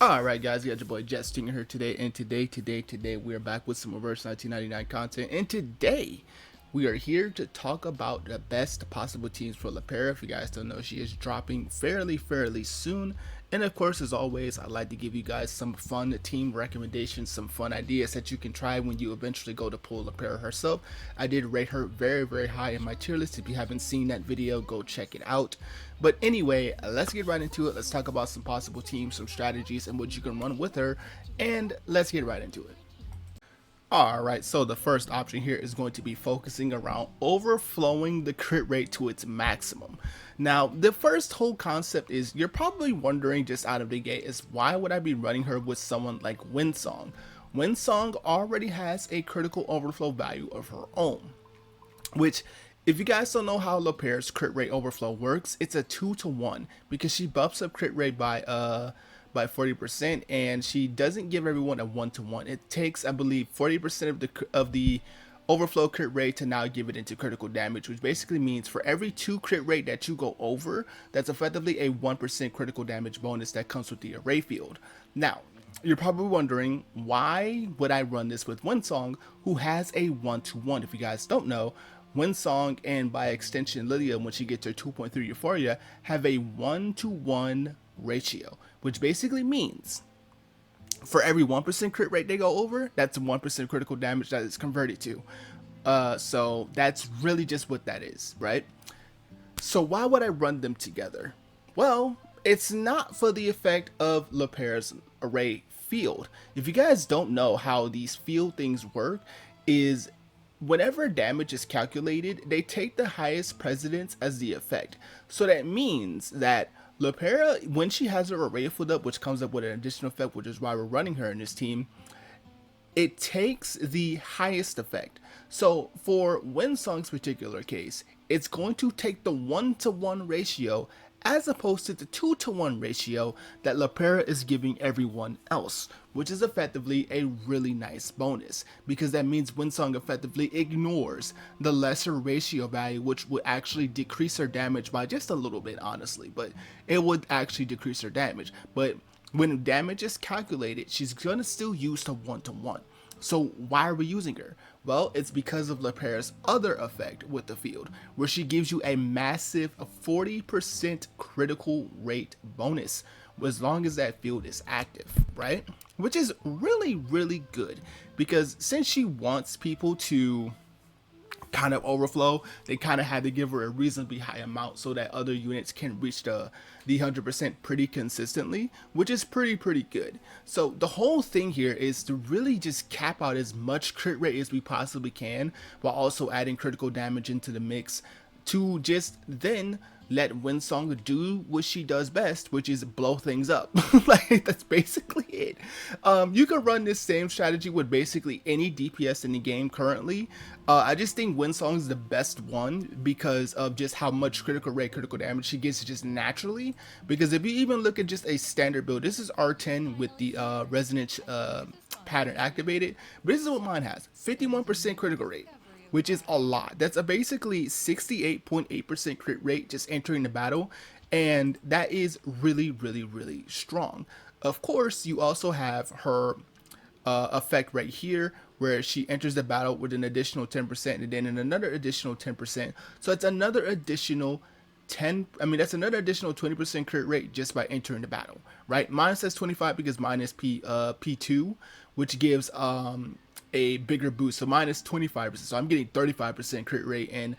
Alright guys, you got your boy Jet Stinger here today, and today we are back with some reverse 1999 content, and today we are here to talk about the best possible teams for Lopera. If you guys don't know, she is dropping fairly soon, and of course, as always, I'd like to give you guys some fun team recommendations, some fun ideas that you can try when you eventually go to pull Lopera herself. I did rate her very high in my tier list. If you haven't seen that video, go check it out. But anyway, let's get right into it. Let's talk about some possible teams, some strategies, and what you can run with her, and let's get right into it. Alright, so the first option here is going to be focusing around overflowing the crit rate to its maximum. Now, the first whole concept is, you're probably wondering just out of the gate, is why would I be running her with someone like Winsong? Winsong already has a critical overflow value of her own, which, if you guys don't know how Lopera's crit rate overflow works, it's a 2-to-1 because she buffs up crit rate by 40%, and she doesn't give everyone a 1-to-1. It takes, I believe, 40% of the overflow crit rate to now give it into critical damage, which basically means for every 2 crit rate that you go over, that's effectively a 1% critical damage bonus that comes with the array field. Now, you're probably wondering, why would I run this with Winsong, who has a 1-to-1? If you guys don't know, Winsong, and by extension Lydia, when she gets her 2.3 Euphoria, have a 1-to-1 ratio, which basically means for every 1% crit rate they go over, that's 1% critical damage that is converted to. So that's really just what that is, right? So why would I run them together? Well, it's not for the effect of Lopera's array field. If you guys don't know how these field things work, is whenever damage is calculated, they take the highest precedence as the effect. So that means that Lopera, when she has her array filled up, which comes up with an additional effect, which is why we're running her in this team, it takes the highest effect. So for Winsong's particular case, it's going to take the 1-to-1 ratio as opposed to the 2-to-1 ratio that Lopera is giving everyone else, which is effectively a really nice bonus, because that means Winsong effectively ignores the lesser ratio value, which would actually decrease her damage by just a little bit, honestly, but it would actually decrease her damage. But when damage is calculated, she's gonna still use the 1-to-1. So why are we using her? Well, it's because of Lopera's other effect with the field, where she gives you a massive 40% critical rate bonus as long as that field is active, right? Which is really good, because since she wants people to kind of overflow, they kind of had to give her a reasonably high amount so that other units can reach the 100% pretty consistently, which is pretty good. So the whole thing here is to really just cap out as much crit rate as we possibly can, while also adding critical damage into the mix, to just then let Winsong do what she does best, which is blow things up. Like, that's basically it. You can run this same strategy with basically any DPS in the game currently. I just think Winsong is the best one because of just how much critical rate, critical damage she gets just naturally. Because if you even look at just a standard build, this is R10 with the resonance pattern activated, but this is what mine has: 51% critical rate, which is a lot. That's a basically 68.8% crit rate just entering the battle, and that is really strong. Of course, you also have her effect right here, where she enters the battle with an additional 10%, and then another additional 10%. So it's another additional 10, I mean, that's another additional 20% crit rate just by entering the battle, right? Mine says 25 because mine is P2, which gives a bigger boost. So mine is 25%. So I'm getting 35% crit rate and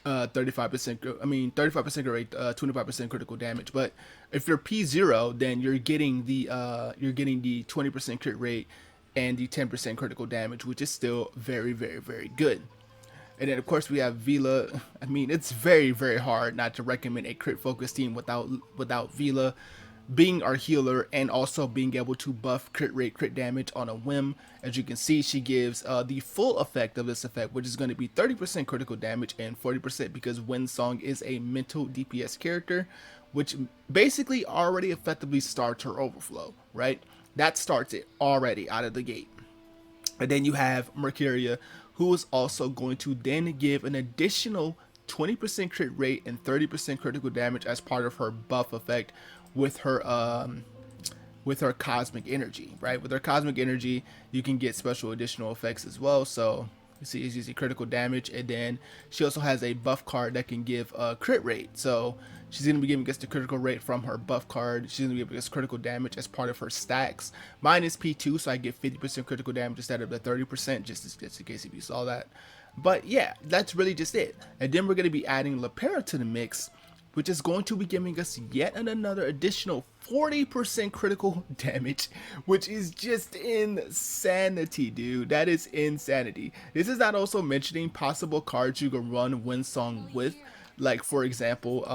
35%, I mean 35% crit rate, 25% critical damage. But if you're P0, then you're getting the 20% crit rate and the 10% critical damage, which is still very good. And then of course we have Vila. I mean, it's very hard not to recommend a crit focus team without Vila being our healer and also being able to buff crit rate, crit damage on a whim. As you can see, she gives the full effect of this effect, which is going to be 30% critical damage and 40% because Winsong is a mental DPS character, which basically already effectively starts her overflow, right? That starts it already out of the gate. And then you have Mercuria, who is also going to then give an additional 20% crit rate and 30% critical damage as part of her buff effect with her with her cosmic energy, right? With her cosmic energy, you can get special additional effects as well. So you see, it's using critical damage, and then she also has a buff card that can give a crit rate. So she's going to be giving us the critical rate from her buff card. She's going to be giving us critical damage as part of her stacks. Mine is P2, so I get 50% critical damage instead of the 30%, just in case if you saw that. But yeah, that's really just it. And then we're going to be adding Lopera to the mix, which is going to be giving us yet another additional 40% critical damage, which is just insanity, dude. That is insanity. This is not also mentioning possible cards you can run Windsong with. Like, for example,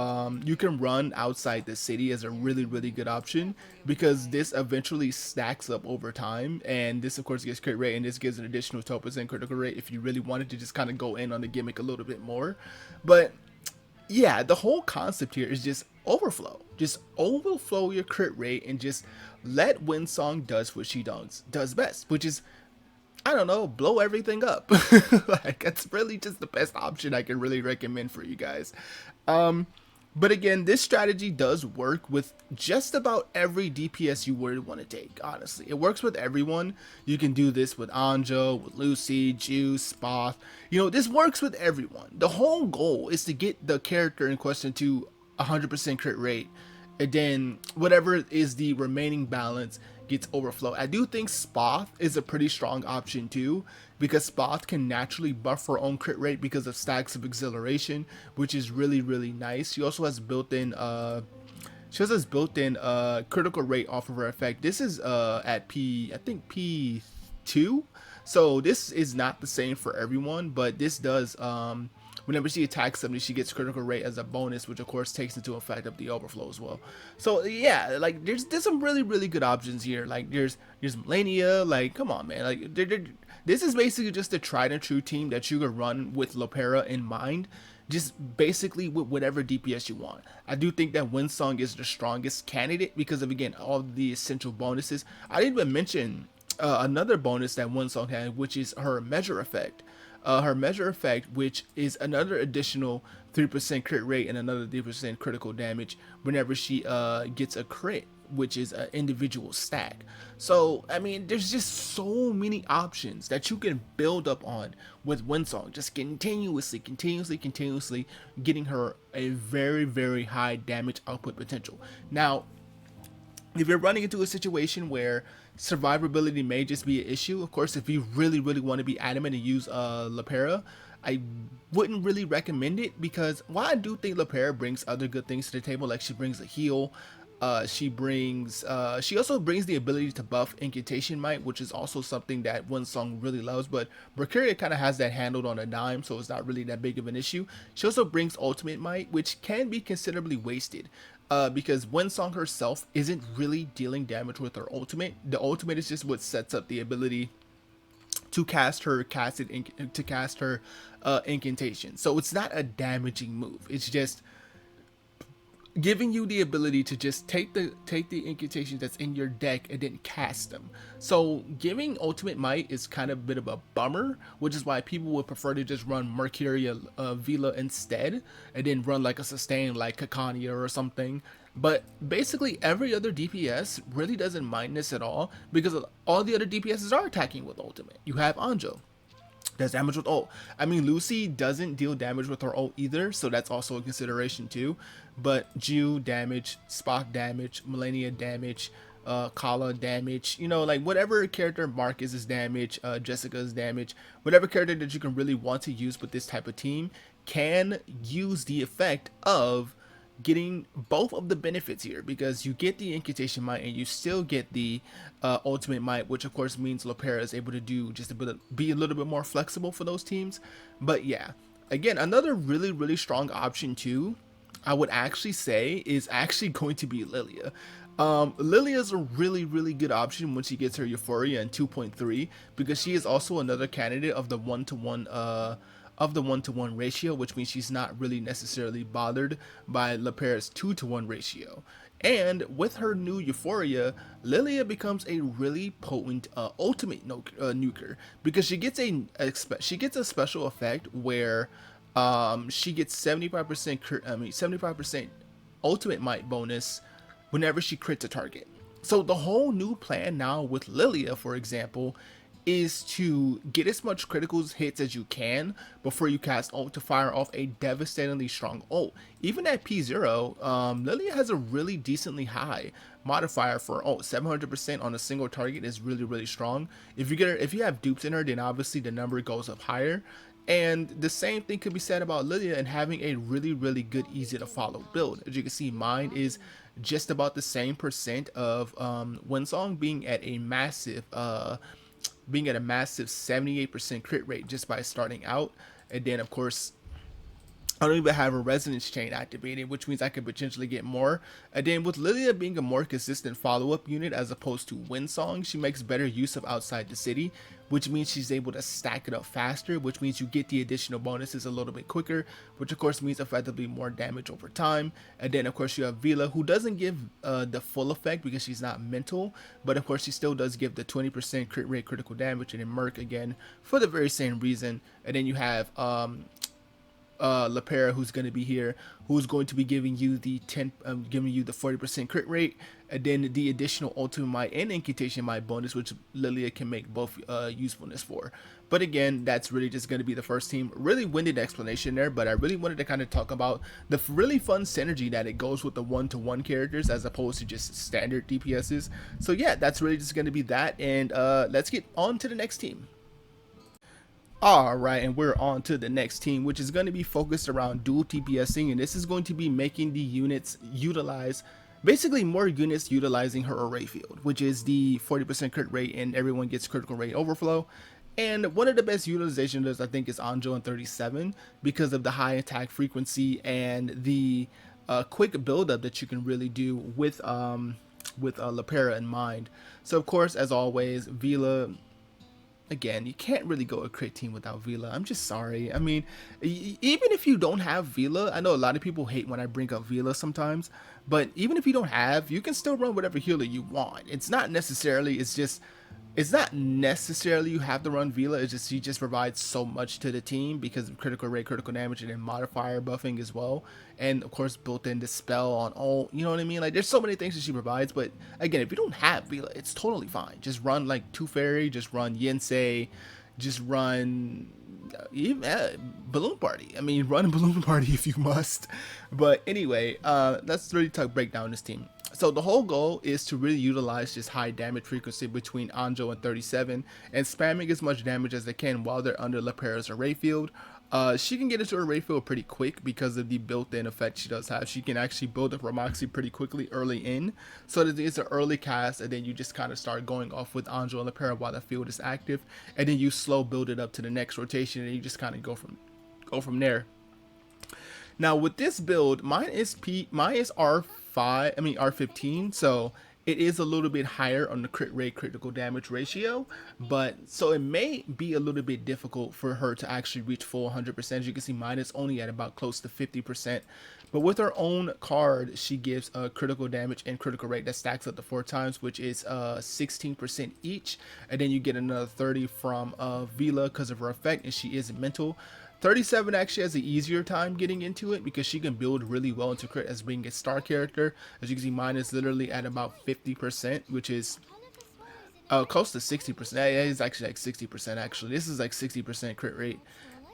you can run outside the city as a really, really good option, because this eventually stacks up over time. And this, of course, gives crit rate, and this gives an additional 12% critical rate if you really wanted to just kind of go in on the gimmick a little bit more. But yeah, the whole concept here is just overflow. Just overflow your crit rate and just let Windsong does what she does best, which is, I don't know, blow everything up. Like, that's really just the best option I can really recommend for you guys. But again, this strategy does work with just about every DPS you would want to take, honestly. It works with everyone. You can do this with Anjo, with Lucy, Juice, Spoth. You know, this works with everyone. The whole goal is to get the character in question to 100% crit rate, and then whatever is the remaining balance gets overflow. I do think Spoth is a pretty strong option too, because Spoth can naturally buff her own crit rate because of stacks of exhilaration, which is really, really nice. She also has built-in critical rate off of her effect. This is at I think P2, so this is not the same for everyone, but this does whenever she attacks somebody, she gets critical rate as a bonus, which of course takes into effect of the overflow as well. So yeah, like there's some really, really good options here. Like there's Melania. Like, come on, man. Like this is basically just a tried and true team that you can run with Lopera in mind, just basically with whatever DPS you want. I do think that Windsong is the strongest candidate because of, again, all the essential bonuses. I didn't even mention another bonus that Windsong had, which is her measure effect. Her measure effect, which is another additional 3% crit rate and another 3% critical damage whenever she gets a crit, which is an individual stack. So, I mean, there's just so many options that you can build up on with Windsong, just continuously getting her a very, very high damage output potential. Now, if you're running into a situation where survivability may just be an issue, of course, if you really, really want to be adamant and use Lopera, I wouldn't really recommend it, because while I do think Lopera brings other good things to the table, like she brings a heal, she also brings the ability to buff Incantation Might, which is also something that Windsong really loves, but Mercuria kind of has that handled on a dime, so it's not really that big of an issue. She also brings Ultimate Might, which can be considerably wasted, because Windsong herself isn't really dealing damage with her ultimate. The ultimate is just what sets up the ability to cast her incantation. So it's not a damaging move. It's just giving you the ability to just take the incantations that's in your deck and then cast them. So giving Ultimate Might is kind of a bit of a bummer, which is why people would prefer to just run Mercuria Vila instead, and then run like a sustain like Kakania or something. But basically every other DPS really doesn't mind this at all, because all the other DPSs are attacking with Ultimate. You have Anjo, does damage with ult. I mean, Lucy doesn't deal damage with her ult either, so that's also a consideration too. But Ju damage, Spock damage, Melania damage, Kala damage, you know, like whatever character, Marcus is damage, Jessica's damage, whatever character that you can really want to use with this type of team can use the effect of getting both of the benefits here, because you get the Incantation Might and you still get the Ultimate Might, which of course means Lopera is able to do just be a little bit more flexible for those teams. But yeah, again, another really, really strong option too, I would actually say, is actually going to be Lilia. Lilia is a really, really good option when she gets her Euphoria in 2.3, because she is also another candidate of the 1-to-1 ratio, which means she's not really necessarily bothered by Lopera's 2-to-1 ratio. And with her new Euphoria, Lilia becomes a really potent ultimate nuker, because she gets a special effect where she gets 75% ultimate might bonus whenever she crits a target. So the whole new plan now with Lilia, for example, is to get as much critical hits as you can before you cast ult to fire off a devastatingly strong ult. Even at P0, Lilia has a really decently high modifier for ult. 700% on a single target is really, really strong. If you have dupes in her, then obviously the number goes up higher. And the same thing could be said about Lilia and having a really, really good, easy to follow build. As you can see, mine is just about the same percent of Winsong being at a massive 78% crit rate just by starting out. And then of course I don't even have a resonance chain activated, which means I could potentially get more. And then with Lilia being a more consistent follow-up unit as opposed to Winsong, she makes better use of outside the city, which means she's able to stack it up faster, which means you get the additional bonuses a little bit quicker, which of course means effectively more damage over time. And then of course you have Vila, who doesn't give the full effect because she's not mental, but of course she still does give the 20% crit rate critical damage, and then Merc again for the very same reason. And then you have Lopera, who's going to be here, who's going to be giving you the 40% crit rate, and then the additional ultimate might and incantation might bonus, which Lilia can make both usefulness for. But again, that's really just going to be the first team. Really winded explanation there, but I really wanted to kind of talk about the really fun synergy that it goes with the one-to-one characters as opposed to just standard DPSs. So yeah, that's really just going to be that, and let's get on to the next team. Alright, and we're on to the next team, which is going to be focused around dual TPSing, and this is going to be making the units utilize, basically more units utilizing her array field, which is the 40% crit rate and everyone gets critical rate overflow. And one of the best utilizations I think is Anjo in 37 because of the high attack frequency and the quick buildup that you can really do with Lopera in mind. So of course, as always, Vila, again, you can't really go a crit team without Vila. I'm just sorry. I mean, even if you don't have Vila, I know a lot of people hate when I bring up Vila sometimes, but even if you don't have, you can still run whatever healer you want. It's not necessarily, it's not necessarily you have to run Vila. It's just she just provides so much to the team because of critical rate, critical damage, and then modifier buffing as well. And of course, built in dispel on all. You know what I mean? Like there's so many things that she provides. But again, if you don't have Vila, it's totally fine. Just run like two fairy. Just run Yensei. Just run even balloon party. I mean, run a balloon party if you must. But anyway, let's really break down this team. So the whole goal is to really utilize just high damage frequency between Anjo and 37 and spamming as much damage as they can while they're under Lopera's array field. She can get into her array field pretty quick because of the built-in effect she does have. She can actually build up her Moxie pretty quickly early in, so that it's an early cast, and then you just kind of start going off with Anjo and Lopera while the field is active, and then you slow build it up to the next rotation, and you just kind of go from there. Now with this build, mine is R15, so it is a little bit higher on the crit rate critical damage ratio, but so it may be a little bit difficult for her to actually reach full 100%. As you can see, mine is only at about close to 50%, but with her own card, she gives a critical damage and critical rate that stacks up to 4 times, which is 16% each, and then you get another 30 from Vila because of her effect, and she is mental. 37 actually has an easier time getting into it because she can build really well into crit as being a star character. As you can see, mine is literally at about 50%, which is close to 60%. It is actually like 60% actually. This is like 60% crit rate.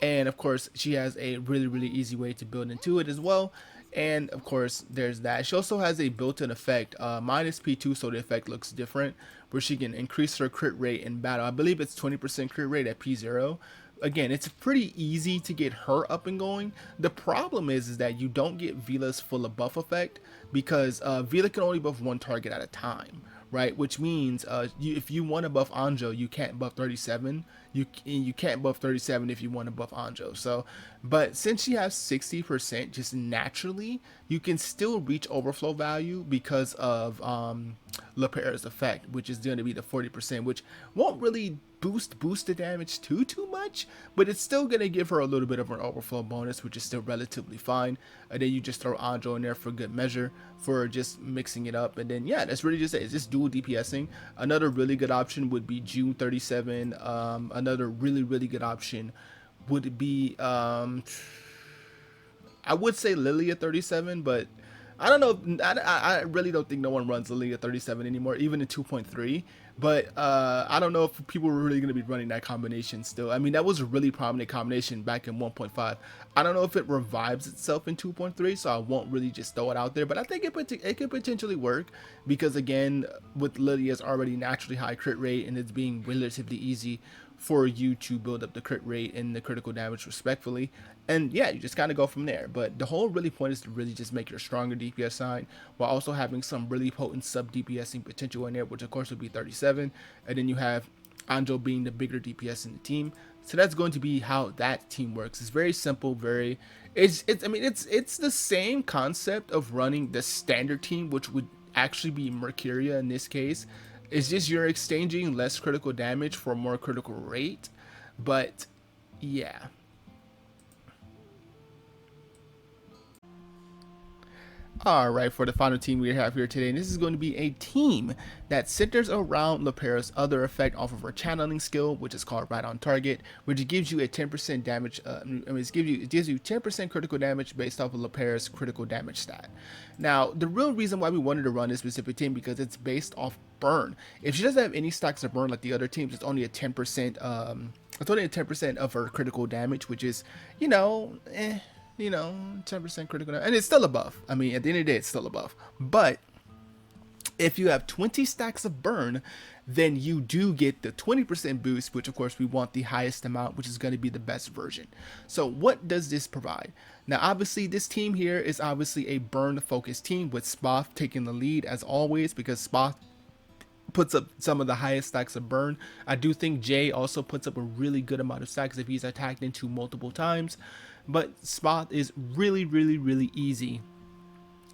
And of course, she has a really, really easy way to build into it as well. And of course, there's that. She also has a built-in effect, minus P2, so the effect looks different, where she can increase her crit rate in battle. I believe it's 20% crit rate at P0. Again, it's pretty easy to get her up and going. The problem is that you don't get Vila's full of buff effect because Vila can only buff one target at a time, right? Which means if you want to buff Anjo, you can't buff 37. You can't buff 37 if you want to buff Anjo. So, but since she has 60% just naturally, you can still reach overflow value because of Lopera's effect, which is going to be the 40%, which won't really boost the damage too much, but it's still going to give her a little bit of an overflow bonus, which is still relatively fine. And then you just throw Anjo in there for good measure for just mixing it up, and then yeah, that's really just it. It's just dual DPSing. Another really good option would be June 37. Another really good option would be I would say Lilia 37, but I don't know. I really don't think no one runs the League at 37 anymore, even in 2.3. But I don't know if people were really going to be running that combination still. I mean, that was a really prominent combination back in 1.5. I don't know if it revives itself in 2.3, so I won't really just throw it out there. But I think it could potentially work because, again, with Lydia's already naturally high crit rate and it's being relatively easy for you to build up the crit rate and the critical damage respectfully. And yeah, you just kind of go from there. But the whole really point is to really just make your stronger DPS sign while also having some really potent sub DPSing potential in there, which of course would be 37. And then you have Anjo being the bigger DPS in the team. So that's going to be how that team works. It's very simple, very it's the same concept of running the standard team, which would actually be Mercuria in this case. It's just you're exchanging less critical damage for more critical rate. But yeah. All right, for the final team we have here today, and this is going to be a team that centers around Lopera's other effect off of her channeling skill, which is called Right on Target, which gives you a 10% damage. It gives you 10% critical damage based off of Lopera's critical damage stat. Now, the real reason why we wanted to run this specific team because it's based off burn. If she doesn't have any stacks of burn like the other teams, it's only a 10%. It's only a 10% of her critical damage, which is, 10% critical damage, and it's still above. I mean, at the end of the day, it's still above. But if you have 20 stacks of burn, then you do get the 20% boost, which of course we want the highest amount, which is going to be the best version. So what does this provide? Now, obviously, this team here is obviously a burn-focused team with Spoth taking the lead as always because Spoth puts up some of the highest stacks of burn. I do think Jay also puts up a really good amount of stacks if he's attacked into multiple times. But Spoth is really, really, really easy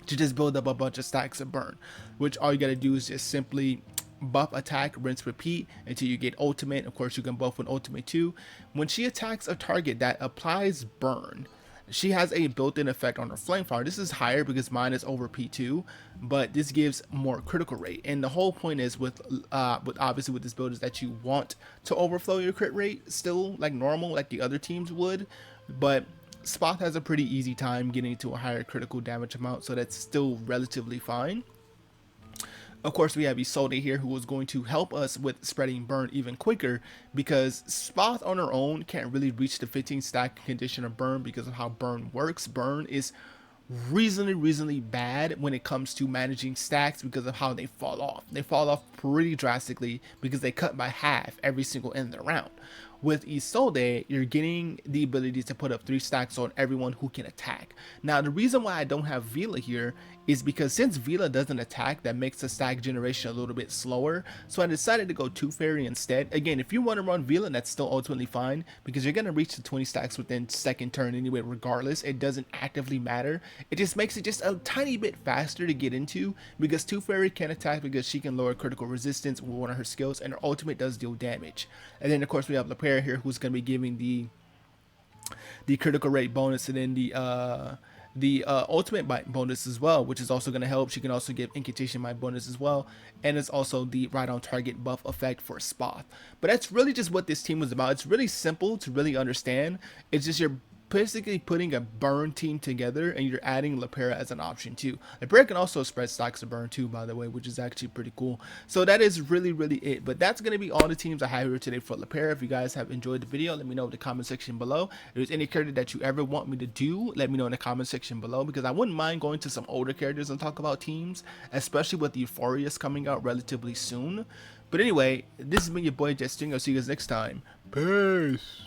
to just build up a bunch of stacks of burn, which all you gotta do is just simply buff attack, rinse, repeat until you get ultimate. Of course, you can buff with ultimate too. When she attacks a target that applies burn, she has a built-in effect on her flamethrower. This is higher because mine is over P2, but this gives more critical rate. And the whole point is with obviously with this build is that you want to overflow your crit rate still like normal, like the other teams would, but Spoth has a pretty easy time getting to a higher critical damage amount, so that's still relatively fine. Of course, we have Isolde here who is going to help us with spreading burn even quicker because Spoth on her own can't really reach the 15 stack condition of burn because of how burn works. Burn is reasonably bad when it comes to managing stacks because of how they fall off. They fall off pretty drastically because they cut by half every single end of the round. With Isolde, you're getting the ability to put up 3 stacks on everyone who can attack. Now, the reason why I don't have Vila here is because since Vila doesn't attack, that makes the stack generation a little bit slower. So I decided to go 2 Fairy instead. Again, if you want to run Vila, that's still ultimately fine because you're going to reach the 20 stacks within second turn anyway, regardless. It doesn't actively matter. It just makes it just a tiny bit faster to get into because 2 Fairy can attack because she can lower critical resistance with one of her skills and her ultimate does deal damage. And then of course we have Lopera here who's going to be giving the critical rate bonus and then the ultimate bite bonus as well, which is also going to help. She can also give incantation bite bonus as well, and it's also the right on target buff effect for Spoth. But that's really just what this team was about. It's really simple to really understand. It's just you're basically putting a burn team together and you're adding Lopera as an option too. Lopera can also spread stacks of burn too, by the way, which is actually pretty cool. So that is really it. But that's going to be all the teams I have here today for Lopera. If you guys have enjoyed the video, let me know in the comment section below. If there's any character that you ever want me to do, let me know in the comment section below because I wouldn't mind going to some older characters and talk about teams, especially with Euphoria's coming out relatively soon. But anyway, this has been your boy Stingren. I'll see you guys next time. Peace.